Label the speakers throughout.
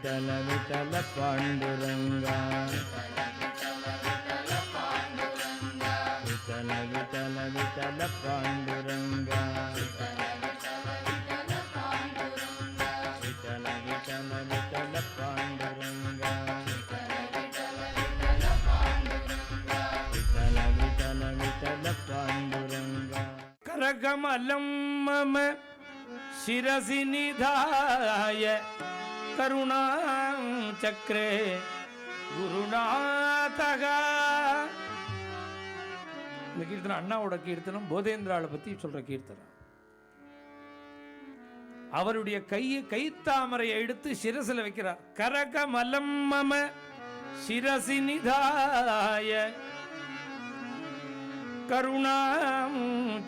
Speaker 1: விட்டல விட்டல பாண்டுரங்கா விட்டல விட்டல விட்டல பாண்டுரங்கா விட்டல விட்டல விட்டல பாண்டுரங்கா விட்டல விட்டல விட்டல பாண்டுரங்கா கரகமலம் மம शिरसि निधाय करुणा चक्रे गुरुनाथः. இந்த கீர்த்தனம் அண்ணாவோட கீர்த்தனம், போதேந்திராவை பத்தி சொல்ற கீர்த்தனம். அவருடைய கைத்தாமரையை எடுத்து சிரசில் வைக்கிறார். கரகமலம் மம சிரசி நிதாய கருணா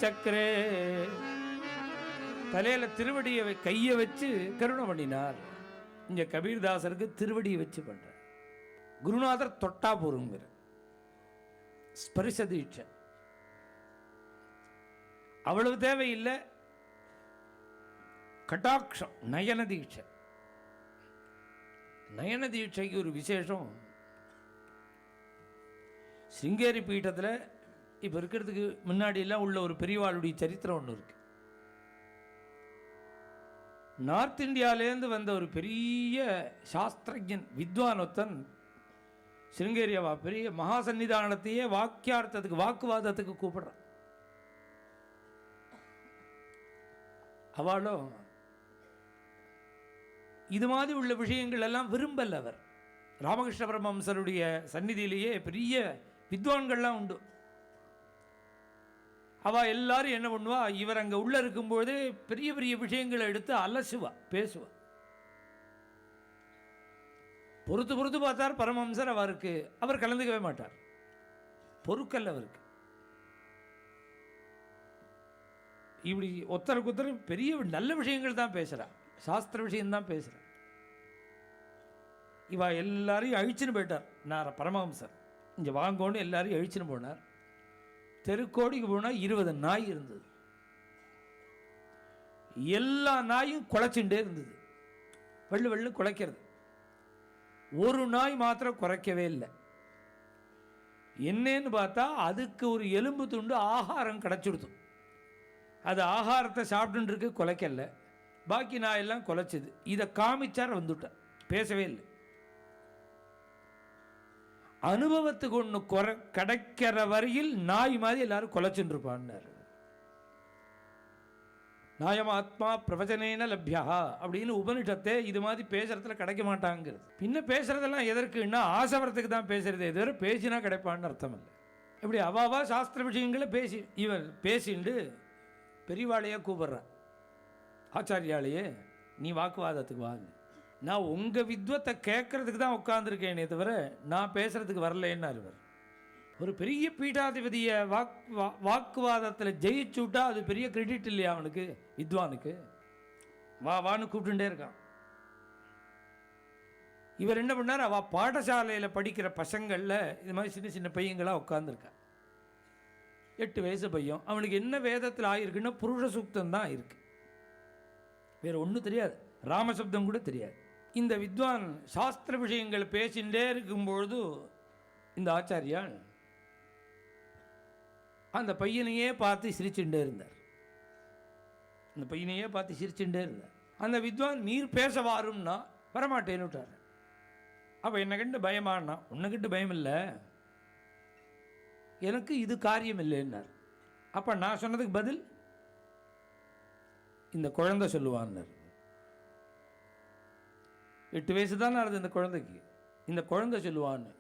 Speaker 1: சக்கரே. தலையில திருவடியை கையை வச்சு கருணை பண்ணினார். இங்க கபீர்தாசருக்கு திருவடியை வச்சு பண்ற. குருநாதர் தொட்டா போருங்கிற ஸ்பரிச தீட்சை அவ்வளவு தேவையில்லை. கட்டாட்சம் நயன தீட்சை. நயன தீட்சைக்கு ஒரு விசேஷம். சிங்கேரி பீட்டத்தில் இப்போ இருக்கிறதுக்கு முன்னாடியெல்லாம் உள்ள ஒரு பெரியவாளுடைய சரித்திரம் ஒன்று இருக்கு. நார்த் இந்தியாவிலேருந்து வந்த ஒரு பெரிய சாஸ்திரஜன் வித்வான் ஒருத்தன் சிருங்கேரியாவா பெரிய மகாசன்னிதானத்தையே வாக்கியார்த்தத்துக்கு வாக்குவாதத்துக்கு கூப்பிடுறான். அவளும் இது மாதிரி உள்ள விஷயங்கள் எல்லாம் விரும்பல. அவர் ராமகிருஷ்ண பரமஹம்சருடைய சந்நிதியிலேயே பெரிய வித்வான்கள்லாம் உண்டு. அவள் எல்லாரும் என்ன பண்ணுவா, இவர் அங்கே உள்ளே இருக்கும்போது பெரிய பெரிய விஷயங்களை எடுத்து அலசுவா, பேசுவா. பொறுத்து பார்த்தார் பரமஹம்சர். அவர் கலந்துக்கவே மாட்டார். பொறுக்கல்ல அவருக்கு. இப்படி ஒருத்தருக்கு ஒருத்தர் பெரிய நல்ல விஷயங்கள் தான் பேசுகிறார், சாஸ்திர விஷயம்தான் பேசுகிறார். இவா எல்லாரையும் அழிச்சுன்னு போயிட்டார். நான் பரமஹம்சர் இங்கே வாங்கோன்னு எல்லாரையும் அழிச்சுன்னு போனார். தெருக்கோடிக்கு போனால் 20 நாய் இருந்தது. எல்லா நாயும் குலைச்சுட்டே இருந்தது. வெள்ளு குலைக்கிறது. ஒரு நாய் மாத்திரம் குறைக்கவே இல்லை. என்னன்னு பார்த்தா அதுக்கு ஒரு எலும்பு துண்டு ஆகாரம் கிடச்சிடுது. அது ஆகாரத்தை சாப்பிட்டு இருக்கு, குலைக்கல. பாக்கி நாயெல்லாம் குலைச்சிது. இதை காமிச்சார், வந்துட்டார், பேசவே இல்லை. அனுபவத்துக்கு ஒன்று கிடைக்கிற வரையில் நாய் மாதிரி எல்லாரும் குலைச்சுட்டு இருப்பான்னார். நாயமாத்மா பிரவச்சனேன லப்யா அப்படின்னு உபனிஷத்தை இது மாதிரி பேசுறதுல கிடைக்க மாட்டாங்கிறது. பின்ன பேசுறதெல்லாம் எதற்குன்னா ஆசவரத்துக்கு தான் பேசுறது. எதிர பேசினா கிடைப்பான்னு அர்த்தம் இல்லை. இப்படி அவாவா சாஸ்திர விஷயங்களை பேசி இவர் பேசிண்டு பெரியவாளையே கூப்பிடுறான். ஆச்சாரியாலேயே நீ வாக்குவாதத்துக்கு வாங்க, நான் உங்கள் வித்வத்தை கேட்கறதுக்கு தான் உட்காந்துருக்கேனே தவிர நான் பேசுறதுக்கு வரலேன்னார். இவர் ஒரு பெரிய பீட்டாதிபதியை வாக்குவாதத்தில் ஜெயிச்சுட்டா அது பெரிய கிரெடிட் இல்லையா அவனுக்கு, வித்வானுக்கு? வான்னு கூப்பிட்டுட்டே இருக்கான். இவர் என்ன பண்ணார், அவள் பாடசாலையில் படிக்கிற பசங்களில் இது மாதிரி சின்ன சின்ன பையங்களாக உட்காந்துருக்கான். 8 வயசு பையன். அவனுக்கு என்ன வேதத்தில் ஆகிருக்குன்னா புருஷ சூக்தம் தான் இருக்கு, வேறு ஒன்றும் தெரியாது, ராமசப்தம் கூட தெரியாது. இந்த வித்வான் சாஸ்திர விஷயங்கள் பேசிகிட்டே இருக்கும்பொழுது இந்த ஆச்சாரியால் அந்த பையனையே பார்த்து சிரிச்சுட்டே இருந்தார். அந்த பையனையே பார்த்து சிரிச்சுட்டே இருந்தார். அந்த வித்வான் நீர் பேச வாரும்னா வரமாட்டேன்னு விட்டார். அப்போ என்னை கண்டு பயமானா, உன்னை கண்டு பயம் இல்லை, எனக்கு இது காரியம் இல்லைன்னார். அப்போ நான் சொன்னதுக்கு பதில் இந்த குழந்தை சொல்லுவான்னார். 8 வயசு தான் நடந்தது இந்த குழந்தைக்கு. இந்த குழந்தை சொல்லுவான்னு.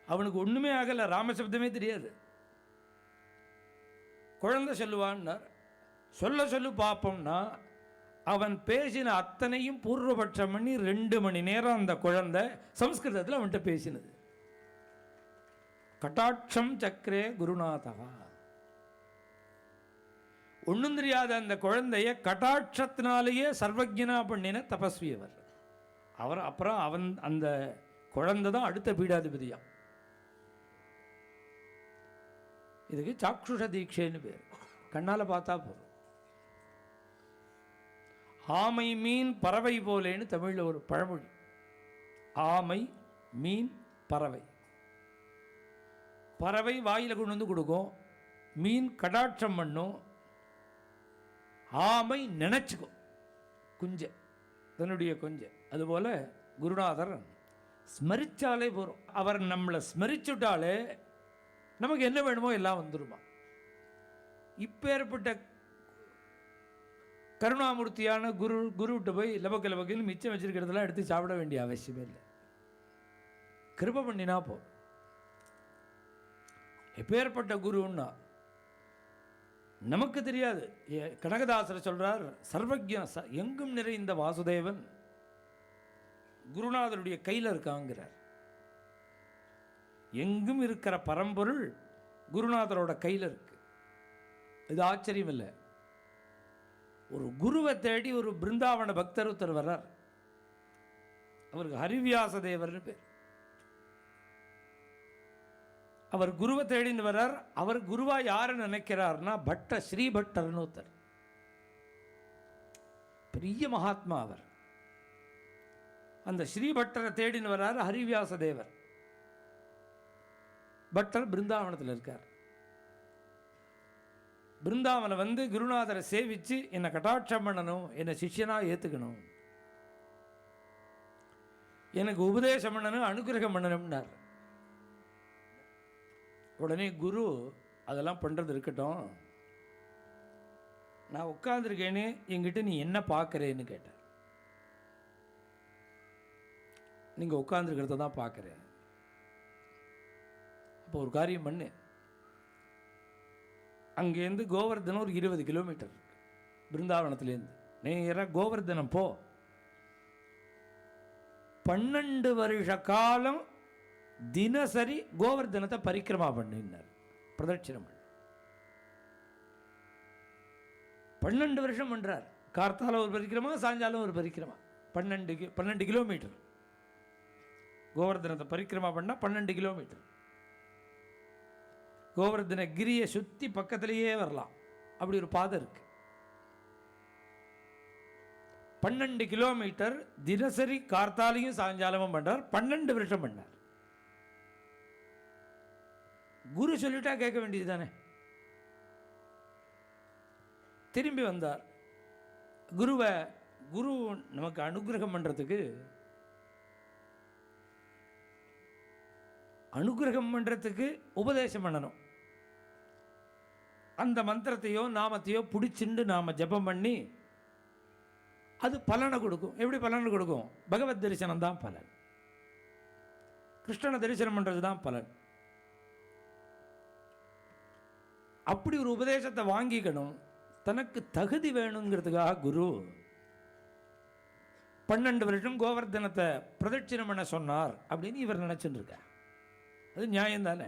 Speaker 1: அவனுக்கு ஒன்றுமே ஆகலை, ராமசப்தமே தெரியாது. குழந்தை சொல்லுவான்னார். சொல்லு பார்ப்போம்னா அவன் பேசின அத்தனையும் பூர்வபட்சம் பண்ணி 2 மணி நேரம் அந்த குழந்தை சம்ஸ்கிருதத்தில் அவன்கிட்ட பேசினது. கட்டாட்சம் சக்கரே குருநாதா. ஒன்றும் தெரியாத அந்த குழந்தைய கட்டாட்சத்தினாலேயே சர்வஜனா பண்ணின தபஸ்வி அவர். அப்புறம் அவன் அந்த குழந்தை தான் அடுத்த பீடாதிபதியா. இதுக்கு சாக்ஷுஷ தீட்சைன்னு பேர். கண்ணால் பார்த்தா போதும். ஆமை மீன் பறவை போலேன்னு தமிழில் ஒரு பழமொழி. ஆமை, மீன், பறவை. பறவை வாயில் கொண்டு வந்து கொடுக்கும், மீன் கடாட்சம் பண்ணும், ஆமை நினைச்சுக்கும் குஞ்ச, தன்னுடைய கொஞ்ச. அதுபோல் குருநாதர் ஸ்மரிச்சாலே போகிறோம். அவர் நம்மளை ஸ்மரிச்சுட்டாலே நமக்கு என்ன வேணுமோ எல்லாம் வந்துடுமா. இப்பேற்பட்ட கருணாமூர்த்தியான குருவிட்ட போய் லபக்கு மிச்சம் வச்சிருக்கிறதெல்லாம் எடுத்து சாப்பிட வேண்டிய அவசியமே இல்லை. கிருபை பண்ணினா போ. எப்பேற்பட்ட குருன்னா நமக்கு தெரியாது. கனகதாசர் சொல்றார், சர்வஜ எங்கும் நிறைந்த வாசுதேவன் குருநாதருடைய கையில் இருக்காங்கிறார். எங்கும் இருக்கிற பரம்பொருள் குருநாதரோட கையில் இருக்கு. இது ஆச்சரியம் இல்லை. ஒரு குருவை தேடி ஒரு பிருந்தாவன பக்தர் ஒருத்தர் வர்றார். அவருக்கு ஹரிவியாச தேவர்னு பேர். அவர் குருவை தேடின்னு வர்றார். அவர் குருவா யாருன்னு நினைக்கிறார்னா பட்ட ஸ்ரீபட்டர்னு ஒருத்தர், பெரிய மகாத்மா. அவர் அந்த ஸ்ரீபட்டரை தேடின்னு வர்றார். ஹரிவியாச தேவர் பட்டர் பிருந்தாவனத்தில் இருக்கார். பிருந்தாவனை வந்து குருநாதரை சேவிச்சு என்னை கட்டாட்சம் பண்ணணும், என்னை சிஷ்யனா ஏற்றுக்கணும், எனக்கு உபதேசம் பண்ணணும், அனுகிரகம் பண்ணணும்னார். உடனே குரு அதெல்லாம் பண்ணுறது இருக்கட்டும், நான் உட்காந்துருக்கேன்னு என்கிட்ட நீ என்ன பார்க்குறேன்னு கேட்டார். நீங்கள் உட்காந்துருக்கிறத தான் பார்க்குறேன். அப்போ ஒரு காரியம் பண்ணு, அங்கேருந்து கோவர்தனம் ஒரு 20 கிலோமீட்டர் பிருந்தாவனத்துலேருந்து நேராக கோவர்தனம் போ. 12 வருஷ காலம் தினசரி கோவர்தனத்தை பரிக்கிரமா பண்ணினார், பிரதட்சிணம் பண்ண. 12 வருஷம் பண்றார். கார்த்தால ஒரு பரிக்கிரமா, சாயங்காலம் ஒரு பரிக்கிரமா. 12 கிலோமீட்டர் கோவர்தனத்தை பரிக்கிரமா பண்ணா 12 கிலோமீட்டர். கோவர்தன கிரியை சுற்றி பக்கத்திலேயே வரலாம், அப்படி ஒரு பாதை இருக்கு. 12 கிலோமீட்டர் தினசரி கார்த்தாலையும் சாயங்காலமும் பண்றார். 12 வருஷம் பண்ணார். குரு சொல்லிட்டா கேட்க வேண்டியது தானே. திரும்பி வந்தார். குரு நமக்கு அனுகிரகம் பண்றதுக்கு உபதேசம் பண்ணணும். அந்த மந்திரத்தையோ நாமத்தையோ பிடிச்சிண்டு நாம ஜபம் பண்ணி அது பலனை கொடுக்கும். எப்படி பலனை கொடுக்கும்? பகவத் தரிசனம் தான் பலன். கிருஷ்ணனை தரிசனம் பண்றது தான் பலன். அப்படி ஒரு உபதேசத்தை வாங்கிக்கணும். தனக்கு தகுதி வேணுங்கிறதுக்காக குரு 12 வருஷம் கோவர்தனத்தை பிரதட்சிணம் பண்ண சொன்னார் அப்படின்னு இவர் நினைச்சுட்டு இருக்கார். அது நியாயம் தானே.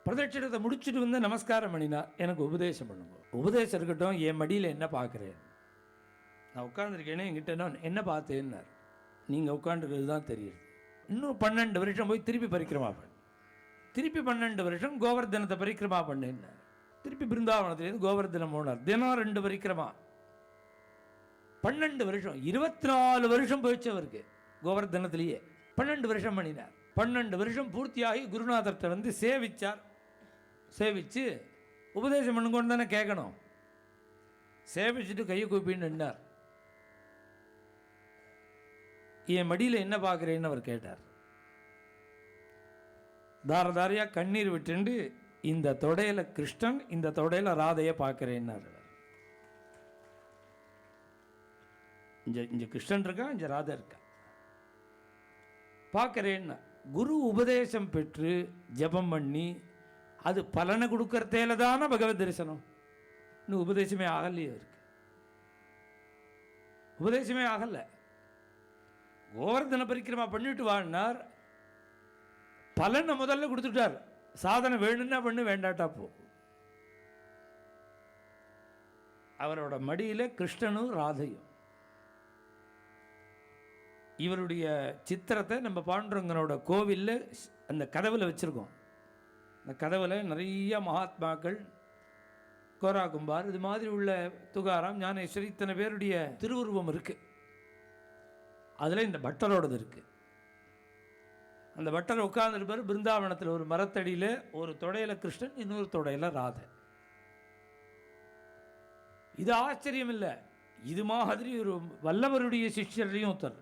Speaker 1: பிரதட்சிணத்தை முடிச்சுட்டு வந்து நமஸ்காரம் பண்ணினார். எனக்கு உபதேசம் பண்ணுங்க. உபதேசம் இருக்கட்டும், என் மடியில் என்ன பார்க்குறேன், நான் உட்காந்துருக்கேனே, என்கிட்ட என்ன பார்த்தேன்னார். நீங்கள் உட்காந்துருக்கிறது தான் தெரியுது. இன்னும் 12 வருஷம் போய் திருப்பி பரிக்கிரமா பண்ணு. திருப்பி 12 வருஷம் கோவர்தனத்தை பரிக்கிரமா பண்ணுன்னார். திருப்பி பிருந்தாவனத்திலேருந்து கோவர்தனம் போனார். தினம் 2 பரிக்கிரமா. 12 வருஷம், 24 வருஷம் போயிடுச்சு அவருக்கு கோவர்தனத்திலேயே. 12 வருஷம் பண்ணினார். 12 வருஷம் பூர்த்தியாகி குருநாதர்கிட்ட வந்து சேவிச்சார். சேவிச்சு உபதேசம் பண்ணுங்கன்னு தானே கேட்கணும். சேவிச்சுட்டு கையை கூப்பின்னு நின்னார். என் மடியில் என்ன பார்க்குறேன்னு அவர் கேட்டார். தாரதாரியா கண்ணீர் விட்டுண்டு, இந்த தொடையில கிருஷ்ணன், இந்த தொடையில ராதையை பார்க்கிறேன்னார். இங்க கிருஷ்ணன் இருக்கா, இங்க ராதை இருக்கா பார்க்கிறேன்னா. குரு உபதேசம் பெற்று ஜபம் பண்ணி அது பலனை கொடுக்கறதேல தானே பகவத் தரிசனம். இன்னும் உபதேசமே ஆகலையே இருக்கு. உபதேசமே ஆகல. கோவர்தன பரிக்கிரமா பண்ணிட்டு வாழ்னார். பலனை முதல்ல கொடுத்துட்டார். சாதனை வேணும்னா பண்ணு, வேண்டாட்டா போ. அவரோட மடியில கிருஷ்ணனும் ராதையும். இவருடைய சித்திரத்தை நம்ம பாண்டுரங்கனோட கோவிலில் அந்த கதவில் வச்சுருக்கோம். அந்த கதவில் நிறைய மகாத்மாக்கள், கோரா கும்பார், இது மாதிரி உள்ள துகாராம், ஞானேஸ்வரி, இத்தனை பேருடைய திருவுருவம் இருக்குது. அதில் இந்த பட்டரோடது இருக்குது. அந்த பட்டர் உட்கார்ந்துருப்பார் பிருந்தாவனத்தில் ஒரு மரத்தடியில், ஒரு தொடையில் கிருஷ்ணன், இன்னொரு தொடையில் ராதை. இது ஆச்சரியம் இல்லை, இது மாதிரி ஒரு வல்லவருடைய சிஷ்யரையும் ஒருத்தர்,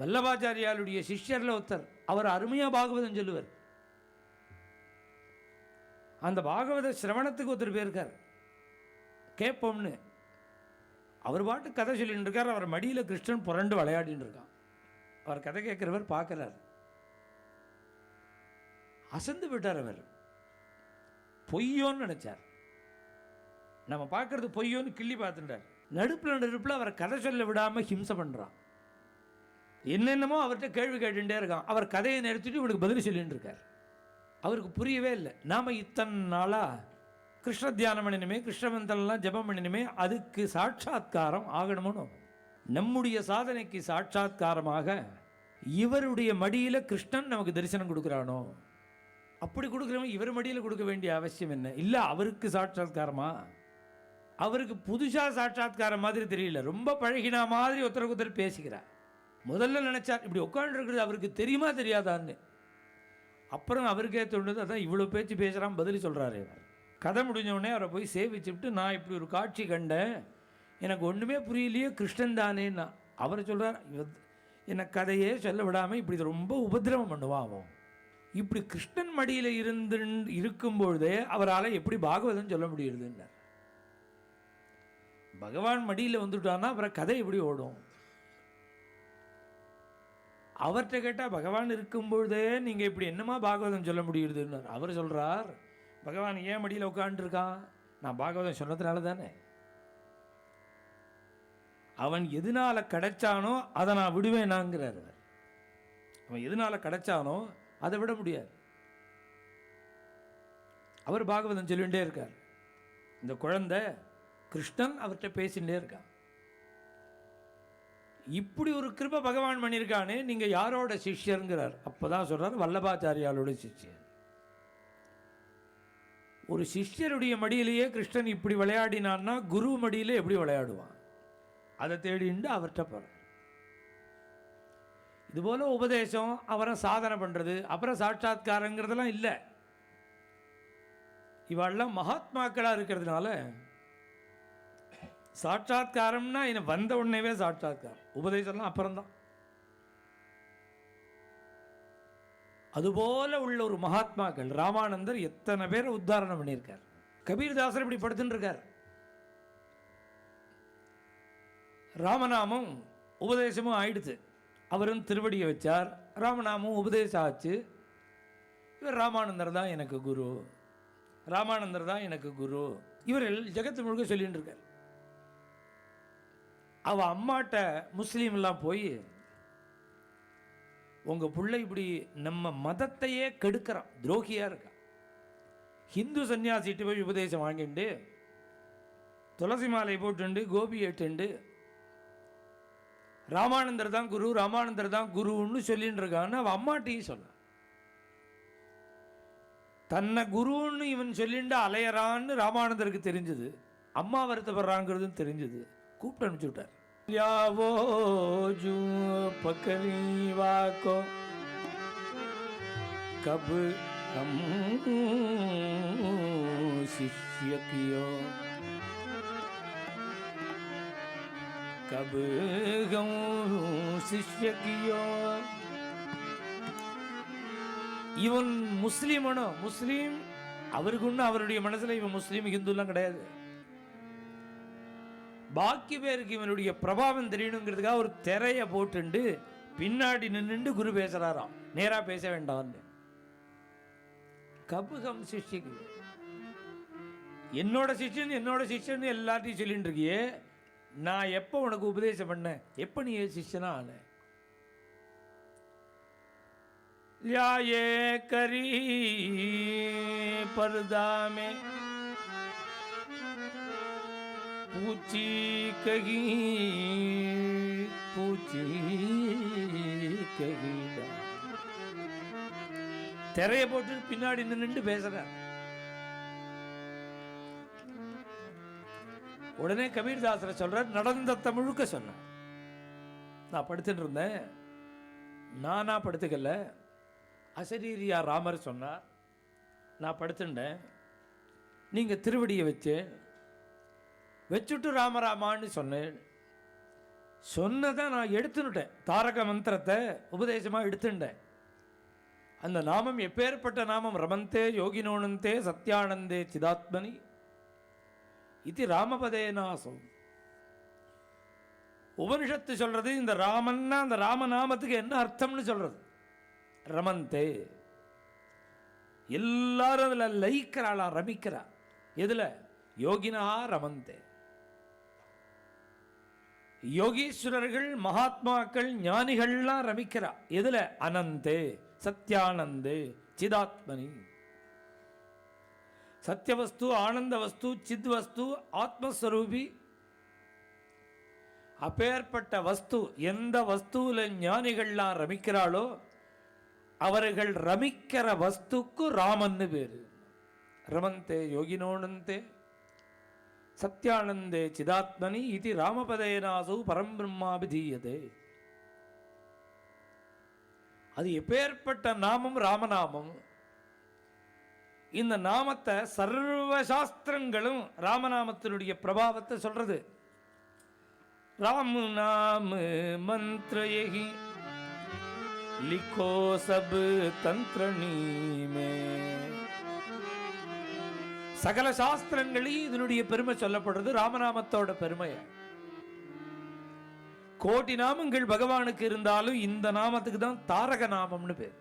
Speaker 1: வல்லபாச்சாரியாருடைய சிஷ்யரில் ஒருத்தர், அவர் அருமையாக பாகவதம் சொல்லுவார். அந்த பாகவத சிரவணத்துக்கு ஒருத்தர் போயிருக்கார், கேட்போம்னு. அவர் பாட்டு கதை சொல்லிட்டு இருக்கார். அவர் மடியில் கிருஷ்ணன் புரண்டு விளையாடின்னு இருக்கான். அவர் கதை கேட்கிறவர் பார்க்கிறார், அசந்து விட்டார். அவர் பொய்யோன்னு நினைச்சார். நம்ம பார்க்கறது பொய்யோன்னு கிள்ளி பார்த்துட்டார். நடுப்பில் அவரை கதை சொல்ல விடாமல் ஹிம்சை பண்ணுறான். என்னென்னமோ அவர்கிட்ட கேள்வி கேட்டுட்டே இருக்கான். அவர் கதையை நிறுத்திட்டு இவனுக்கு பதில் சொல்லிட்டு இருக்கார். அவருக்கு புரியவே இல்லை. நாம் இத்தனை நாளாக கிருஷ்ண தியானம் பண்ணினுமே, கிருஷ்ணமந்திரம்லாம் ஜபம் பண்ணினுமே, அதுக்கு சாட்சாத்காரம் ஆகணும்னு, நம்முடைய சாதனைக்கு சாட்சாத்காரமாக இவருடைய மடியில் கிருஷ்ணன் நமக்கு தரிசனம் கொடுக்குறானோ, அப்படி கொடுக்குறவன் இவர் மடியில் கொடுக்க வேண்டிய அவசியம் என்ன? இல்லை, அவருக்கு சாட்சாத்காரமா? அவருக்கு புதுசாக சாட்சாத்காரம் மாதிரி தெரியல, ரொம்ப பழகினா மாதிரி ஒருத்தருக்கு ஒருத்தர் பேசிக்கிறார். முதல்ல நினச்சார் இப்படி உட்காந்துருக்கிறது அவருக்கு தெரியுமா தெரியாதான்னு. அப்புறம் அவருக்கே தோணுது, அதான் இவ்வளோ பேச்சு பேசுகிறான், பதில் சொல்கிறாரு. கதை முடிஞ்சவுடனே அவரை போய் சேவிச்சுட்டு, நான் இப்படி ஒரு காட்சி கண்டேன், எனக்கு ஒன்றுமே புரியலையே, கிருஷ்ணன் தானேன்னா. அவர் சொல்கிறார், எனக்கு கதையே சொல்ல விடாமல் இப்படி ரொம்ப உபதிரவம் பண்ணுவான் அவன். இப்படி கிருஷ்ணன் மடியில் இருக்கும்பொழுதே அவரால் எப்படி பாகவதம் சொல்ல முடியுதுன்னார். பகவான் மடியில் வந்துட்டான்னா அப்புறம் கதை எப்படி ஓடும்? அவர்கிட்ட கேட்டால் பகவான் இருக்கும்பொழுதே நீங்கள் இப்படி என்னமா பாகவதம் சொல்ல முடியுதுன்னார். அவர் சொல்கிறார், பகவான் ஏன் மடியில் உட்காந்துருக்கான்? நான் பாகவதம் சொன்னதுனால தானே. அவன் எதனால் கிடைச்சானோ அதை நான் விடுவேனாங்கிறார். அவன் எதனால் கிடைச்சானோ அதை விட முடியாது. அவர் பாகவதம் சொல்லிகிட்டே இருக்கார். இந்த குழந்தை கிருஷ்ணன் அவர்கிட்ட பேசிகிட்டே இருக்கான். இப்படி ஒரு கிருபை பகவான் பண்ணியிருக்கானே, நீங்கள் யாரோட சிஷ்யருங்கிறார். அப்போ தான் சொல்கிறார், வல்லபாச்சாரியாலோட சிஷ்யர். ஒரு சிஷ்யருடைய மடியிலேயே கிருஷ்ணன் இப்படி விளையாடினான்னா குரு மடியிலே எப்படி விளையாடுவான்? அதை தேடிண்டு அவர்கிட்ட போகிறார். இதுபோல் உபதேசம், அவரை சாதனை பண்ணுறது, அப்புறம் சாட்சாத்காரங்கிறதெல்லாம் இல்லை. இவாளெல்லாம் மகாத்மாக்களாக இருக்கிறதுனால சாட்சாத்காரம்னா என்ன, வந்த உடனேவே சாட்சாத்காரம். உபதேசம்லாம் அப்புறம்தான். அதுபோல உள்ள ஒரு மகாத்மாக்கள், ராமானந்தர் எத்தனை பேரை உத்தாரணம் பண்ணியிருக்கார். கபீர்தாசர் இப்படி படுத்துட்டு இருக்கார். ராமநாமம் உபதேசமும் ஆயிடுச்சு. அவரும் திருவடியை வச்சார், ராமநாமம் உபதேசம் ஆச்சு. இவர் ராமானந்தர் தான் எனக்கு குரு, ராமானந்தர் தான் எனக்கு குரு, இவர் ஜெகத்து முழுக்க சொல்லிட்டு இருக்கார். அவ அம்மாட்ட முஸ்லீம்லாம் போய், உங்கள் பிள்ளை இப்படி நம்ம மதத்தையே கெடுக்கிறான், துரோகியாக இருக்கான். ஹிந்து சன்னியாசிட்டு போய் உபதேசம் வாங்கிண்டு, துளசி மாலை போட்டுண்டு, கோபி ஏட்டுண்டு, ராமானந்தர் தான் குரு, ராமானந்தர் தான் குருன்னு சொல்லிட்டு இருக்கான்னு அவன் அம்மாட்டையும் சொன்னான். தன்னை குருன்னு இவன் சொல்லிட்டு அலையறான்னு ராமானந்தருக்கு தெரிஞ்சது, அம்மா வருத்தப்படுறாங்கிறதும் தெரிஞ்சது. கூப்பிட்டு அனுப்பிச்சு விட்டார். யாவோ ஜூ பக்கரி வாக்கோ கப் ஹம் சிஷ்ய கியோ, கப் ஹம் சிஷ்ய கியோ. இவன் முஸ்லீமனோ, முஸ்லீம் அவருக்கு ஒன்றும் அவருடைய மனசில் இவன் முஸ்லீம் ஹிந்துலாம் கிடையாது. பாக்கி பேருக்கு இவனுடைய பிரபாவம் தெரியணுங்கிறதுக்காக ஒரு திரையை போட்டுண்டு பின்னாடி நின்றுண்டு குரு பேசுறாராம், நேராக பேச வேண்டாம்னு. கபுகம் சிஷ்யக்கு, என்னோட சிஷ்யன் என்னோட சிஷ்யன் எல்லாத்தையும் சொல்லிட்டு இருக்கியே, நான் எப்போ உனக்கு உபதேசம் பண்ணேன்? எப்போ நீ சிஷ்யனா ஆன? லியாயே கரி பர்தாமே பூச்சி ககி பூச்சி ககிடா. திரைய போட்டு பின்னாடி நின்று பேசுற. உடனே கபீர்தாசரை சொல்ற, நடந்த முழுக்க சொன்னார். நான் படுத்துட்டு இருந்தேன். நானா படுத்துக்கல, அசரீரியா ராமர் சொன்னார். நான் படுத்துட்டேன். நீங்கள் திருவடியை வச்சுட்டு ராமராமான்னு சொன்னேன். சொன்னதை நான் எடுத்துனுட்டேன். தாரக மந்திரத்தை உபதேசமாக எடுத்துட்டேன். அந்த நாமம் எப்பேற்பட்ட நாமம்? ரமந்தே யோகினோனந்தே சத்யானந்தே சிதாத்மனி இது ராமபதேனாசம். உபனிஷத்து சொல்றது இந்த ராமன்னா அந்த ராமநாமத்துக்கு என்ன அர்த்தம்னு சொல்றது. ரமந்தே, எல்லாரும் அதில் லயிக்கிறாளா, ரமிக்கிறா. எதுல? யோகினா ரமந்தே. யோகீஸ்வரர்கள், மகாத்மாக்கள், ஞானிகள்லாம் ரமிக்கிறா. எதுல? அனந்தே, சத்யானந்தே, சிதாத்மனி. சத்தியவஸ்து, ஆனந்த வஸ்து, சித் வஸ்து, ஆத்மஸ்வரூபி. அப்பேற்பட்ட வஸ்து, எந்த வஸ்துவில் ஞானிகள்லாம் ரமிக்கிறாளோ அவர்கள் ரமிக்கிற வஸ்துக்கு ராமன்னு பேரு. ரமந்தே யோகினோனந்தே சத்யானந்தே சிதாத்மனி இது ராமபதேனாசு பரம்பிரம்மாபிதீயதே. அது எப்பேற்பட்ட நாமம்? ராமநாமம். இந்த நாமத்தை சர்வ சாஸ்திரங்களும் ராமநாமத்தினுடைய பிரபாவத்தை சொல்றது. ராம் நாம மந்திர யஹி லிखो सब தந்திரணி மே. சகல சாஸ்திரங்களையும் இதனுடைய பெருமை சொல்லப்படுறது, ராமநாமத்தோட பெருமை. கோடி நாமங்கள் பகவானுக்கு இருந்தாலும் இந்த நாமத்துக்கு தான் தாரக நாமம்னு பேர்.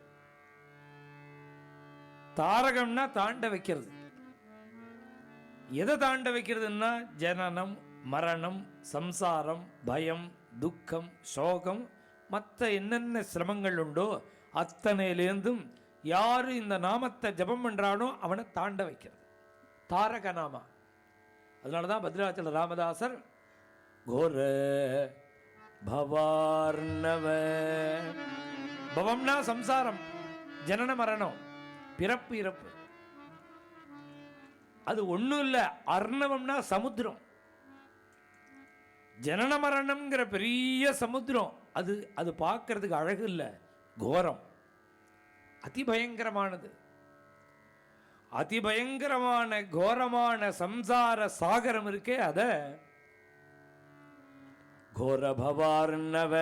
Speaker 1: தாரகம்னா தாண்ட வைக்கிறது. எதை தாண்ட வைக்கிறதுன்னா ஜனனம், மரணம், சம்சாரம், பயம், துக்கம், சோகம், மற்ற என்னென்ன சிரமங்கள் உண்டோ அத்தனையிலேருந்தும் யாரு இந்த நாமத்தை ஜபம் பண்றானோ அவனை தாண்ட வைக்கிறது தாரக நாமா. அதனாலதான் பத்ராச்சல ராமதாசர் கோர பவார்ணவ, பவம்னா சம்சாரம், ஜனன மரணம், பிறப்பு இறப்பு. அது ஒண்ணும் இல்ல. அர்ணவம்னா சமுத்திரம். ஜனன மரணம்ங்கிற பெரிய சமுத்திரம். அது அது பார்க்கறதுக்கு அழகு இல்லை, கோரம், அதிபயங்கரமானது. அதிபயங்கரமான கோரமான சம்சார சாகரம் இருக்கே, அத கோர பவார்ணவ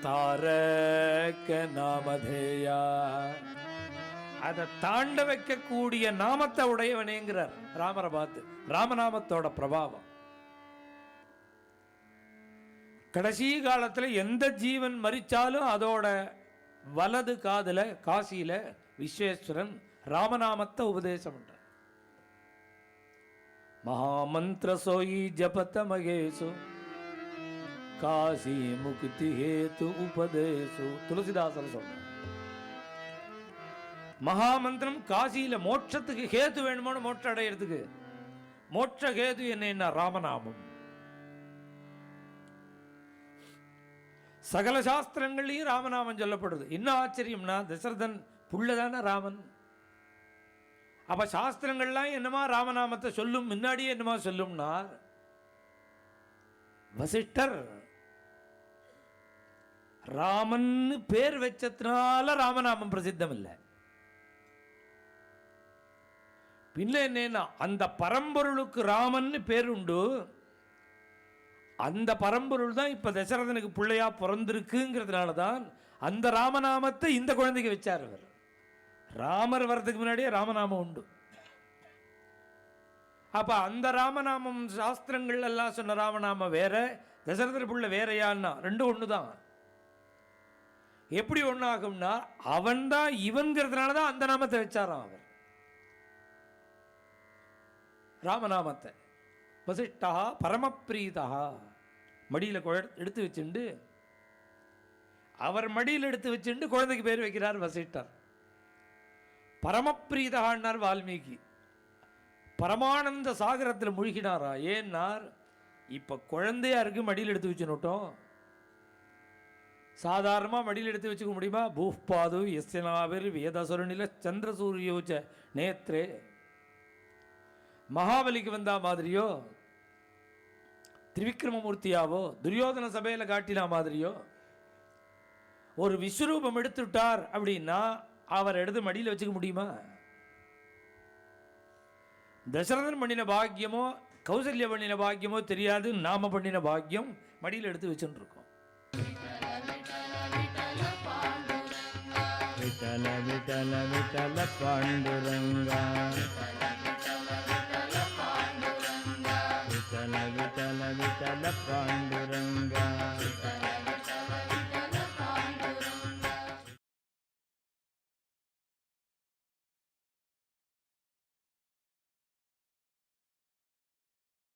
Speaker 1: தாரக நாமதேயா, அதை தாண்ட வைக்கக்கூடிய நாமத்தை உடையவனேங்கிறார் ராமரை பார்த்து. ராமநாமத்தோட பிரபாவம். கடைசி காலத்தில் எந்த ஜீவன் மரிச்சாலும் அதோட வலது காதுல காசியில விஸ்வேஸ்வரன் ராமநாமத்தை உபதேசம் பண்ற. மகாமந்திர சோயி ஜபத மகேசு காசி முக்தி ஹேத்து உபதேசு. துளசிதாசர் சொல்ற மகாமந்திரம் காசியில மோட்சத்துக்கு ஹேத்து வேணுமோ, மோட்சம் அடையிறதுக்கு மோட்ச ஹேது என்ன? ராமநாமம். சகல சாஸ்திரங்களையும் ராமநாமம் சொல்லப்படுது. இன்னும் ஆச்சரியம்னா தசரதன் புள்ளதான ராமன். அப்ப சாஸ்திரங்கள்லாம் என்னமா ராமநாமத்தை சொல்லும், முன்னாடியே என்னமா சொல்லும்னா வசிஷ்டர் ராமன் பேர் வச்சதுனால ராமநாமம் பிரசித்தம் இல்லை. பின்ன என்னன்னா அந்த பரம்பொருளுக்கு ராமன் பேர் உண்டு. அந்த பரம்பொருள் தான் இப்ப தசரதனுக்கு பிள்ளையா பிறந்திருக்குங்கிறதுனால தான் அந்த ராமநாமத்தை இந்த குழந்தைக்கு வச்சார். அவர் ராமர் வர்றதுக்கு முன்னாடியே ராமநாமம் உண்டு. அப்ப அந்த ராமநாமம் சாஸ்திரங்கள் எல்லாம் சொன்ன ராமநாமம் வேற, தசரதர் பிள்ளை வேறையான்னா ரெண்டும் ஒண்ணுதான். எப்படி ஒண்ணாகும்னா அவன் தான் இவன்கிறதுனால தான் அந்த நாமத்தை வச்சாராம் அவர் ராமநாமத்தை. வசிஷ்டா பரமப்பிரீதா, மடியில் எடுத்து வச்சுண்டு, அவர் மடியில் எடுத்து வச்சுண்டு குழந்தைக்கு பேர் வைக்கிறார் வசிஷ்டர். பரமப்பிரீதான்னார் வால்மீகி. பரமானந்த சாகரத்தில் முழுகினாரா. ஏன்னார் இப்ப குழந்தையா இருக்கு, மடியில் எடுத்து வச்சுட்டோம். சாதாரணமாக மடியில் எடுத்து வச்சுக்க முடியுமா? பூப்பாது எஸ்யனாவிர் வேதசுரனில சந்திரசூரியோச்ச நேத்ரே. மகாபலிக்கு வந்தா மாதிரியோ திரிவிக்ரமமூர்த்தியாவோ துரியோதன சபையில் காட்டினா மாதிரியோ ஒரு விஸ்வரூபம் எடுத்துட்டார் அப்படின்னா அவர் எடுத்து மடியில் வச்சுக்க முடியுமா? தசரதன் பண்ணின பாக்கியமோ கௌசல்யா பண்ணின பாக்கியமோ தெரியாது, நாம பண்ணின பாக்கியம் மடியில் எடுத்து வச்சுட்டு இருக்கோம்.
Speaker 2: விட்டல விட்டல விட்டல பாண்டுரங்கா, விட்டல விட்டல விட்டல பாண்டுரங்கா.